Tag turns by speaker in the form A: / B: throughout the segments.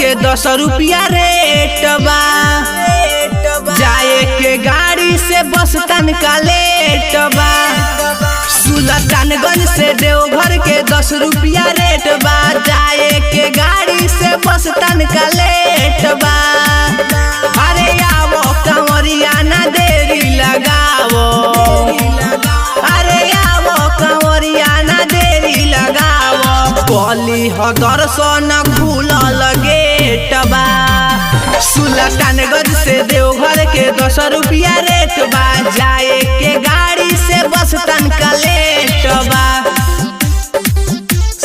A: के 10 रुपया रेट बा। जाए के गाड़ी से बस तनका लेट बा। सुल्तानगंज से देवघर के 10 रुपया रेट बा। जाए के गाड़ी से बस तनका लेट बा। अरे आवो कंवरिया ना देरी लगावो। अरे आवो कंवरिया ना देरी लगावो। कली हो दर्शन खुलल गेट बा। सुल्तानगंज से देवघर के 10 रुपया रेट बा। जाए के गाड़ी से बस तनका लेट बा।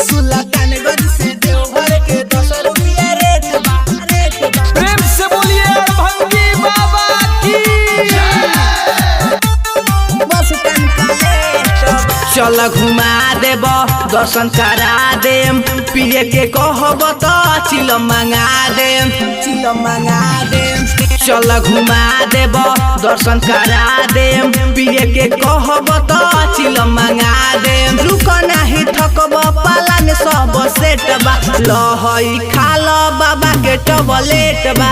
A: सुल्तानगंज से देवघर के 10 रुपया रेट बा।
B: प्रेम से बोलिए भंगी बाबा की।
A: बस तनका लेट बा। चल घुमा देब दर्शन करा देम। पिए के कहब तो चिलम मंगा देम। चल घुमा देब दर्शन करा देम। पिए के कहब तो चिलम मंगा देम। रुक नाही थकब पाला में सब सेट बा। लहई खाल बाबा के टबलेट बा।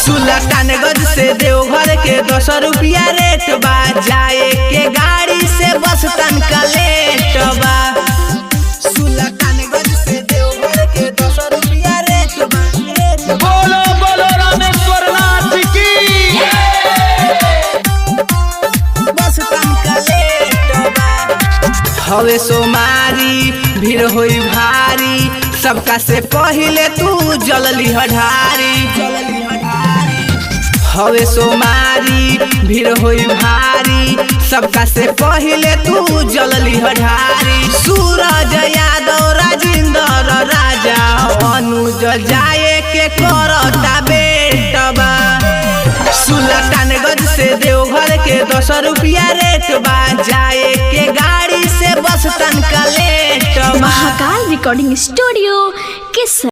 A: सुल्तानगंज से देवघर के 10 रुपया रेट बा। जाए के गाड़ी से बस तनका लेट बा। सुल्तानगंज से देवघर के 10 रुपया रेट बा।
B: बोलो बोलो रामेश्वर नाथ की।
A: बस तनका लेट बा। हवे सोमारी भीड़ होई भारी। सबका से पहिले तू जलली हढारी। हवे सोमारी भीड़ होई भारी। सबका से पहिले तू जलली हढारी। सूरज यादव राजेंद्र राजा अनुज जाए के करता बेटबा। सुल्तानगंज से देवघर के 10 रुपया रेट बा। जाए के गाड़ी से बस तनका लेट बा।
C: महाकाल रिकॉर्डिंग स्टूडियो के